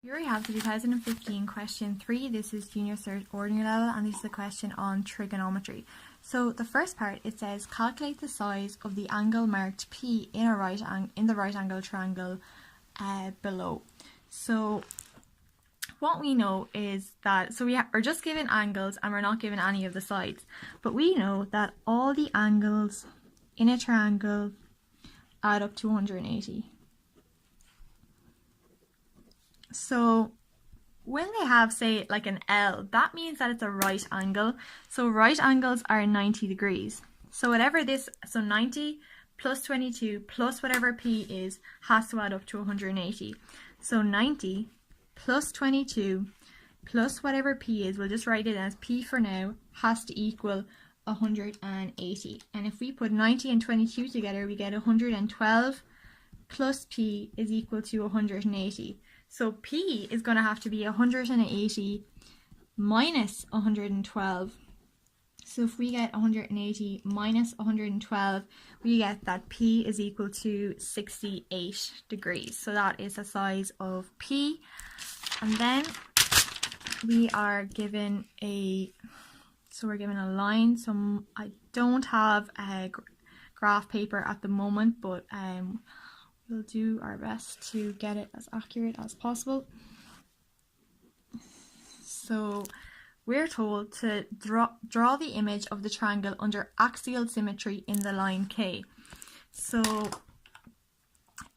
Here we have the 2015 question 3. This is Junior Cert Ordinary Level, and this is a question on trigonometry. So the first part, it says calculate the size of the angle marked P in the right angle triangle below. So what we know is that, so we are just given angles and we're not given any of the sides, but we know that all the angles in a triangle add up to 180. So when they have, say, like an L, that means that it's a right angle. So right angles are 90 degrees. So whatever this, so 90 plus 22 plus whatever P is has to add up to 180. So 90 plus 22 plus whatever P is, we'll just write it as P for now, has to equal 180. And if we put 90 and 22 together, we get 112 plus P is equal to 180. So P is going to have to be 180 minus 112. So if we get 180 minus 112, we get that P is equal to 68 degrees. So that is the size of P. And then we are given we're given a line. So I don't have a graph paper at the moment, but we'll do our best to get it as accurate as possible. So we're told to draw the image of the triangle under axial symmetry in the line K. So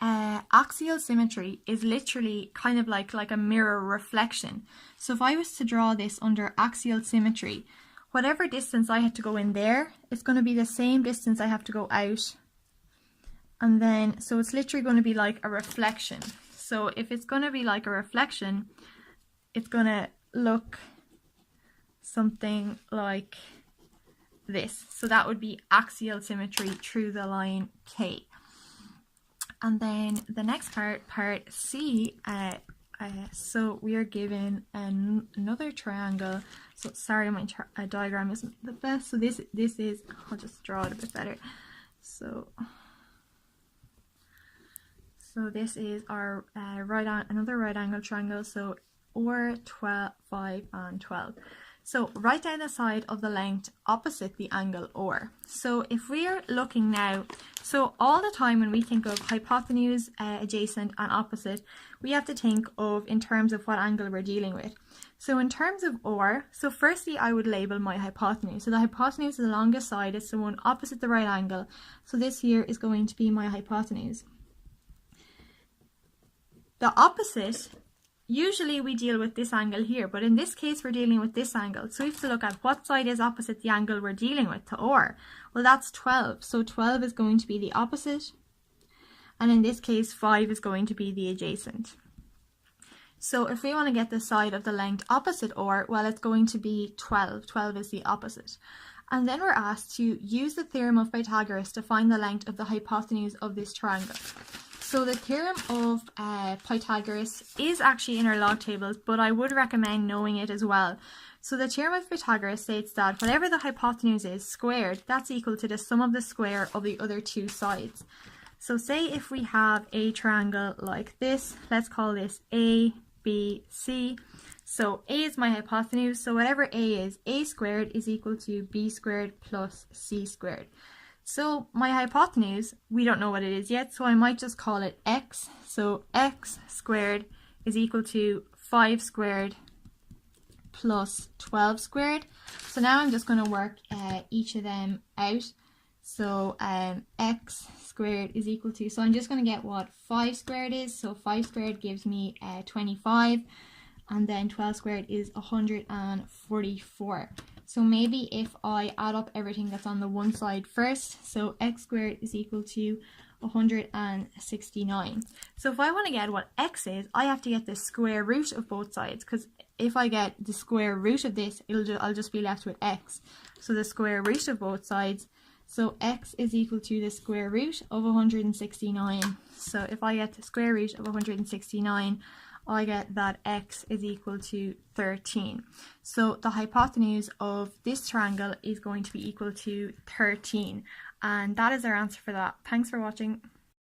axial symmetry is literally kind of like a mirror reflection. So if I was to draw this under axial symmetry, whatever distance I had to go in there, it's going to be the same distance I have to go out. And then, so it's literally going to be like a reflection. So if it's going to be like a reflection, it's going to look something like this. So that would be axial symmetry through the line K. And then the next part C, so we are given another triangle. So sorry, my diagram isn't the best. So this is, I'll just draw it a bit better. So this is our another right angle triangle, so or 12, 5 and 12. So write down the side of the length opposite the angle or. So if we are looking now, so all the time when we think of hypotenuse, adjacent and opposite, we have to think of in terms of what angle we're dealing with. So in terms of or, so firstly I would label my hypotenuse. So the hypotenuse is the longest side, it's the one opposite the right angle. So this here is going to be my hypotenuse. The opposite, usually we deal with this angle here, but in this case we're dealing with this angle. So we have to look at what side is opposite the angle we're dealing with, to or. Well, that's 12. So 12 is going to be the opposite. And in this case, 5 is going to be the adjacent. So if we want to get the side of the length opposite or, well, it's going to be 12. 12 is the opposite. And then we're asked to use the theorem of Pythagoras to find the length of the hypotenuse of this triangle. So the theorem of Pythagoras is actually in our log tables, but I would recommend knowing it as well. So the theorem of Pythagoras states that whatever the hypotenuse is squared, that's equal to the sum of the square of the other two sides. So say if we have a triangle like this, let's call this A, B, C. So A is my hypotenuse, so whatever A is, A squared is equal to B squared plus C squared. So my hypotenuse, we don't know what it is yet, so I might just call it x. So x squared is equal to 5 squared plus 12 squared. So now I'm just going to work each of them out. So x squared is equal to, so I'm just going to get what 5 squared is. So 5 squared gives me 25, and then 12 squared is 144. So maybe if I add up everything that's on the one side first, so x squared is equal to 169. So if I want to get what x is, I have to get the square root of both sides, because if I get the square root of this, I'll just be left with x. So the square root of both sides, so x is equal to the square root of 169. So if I get the square root of 169, I get that x is equal to 13. So the hypotenuse of this triangle is going to be equal to 13. And that is our answer for that. Thanks for watching.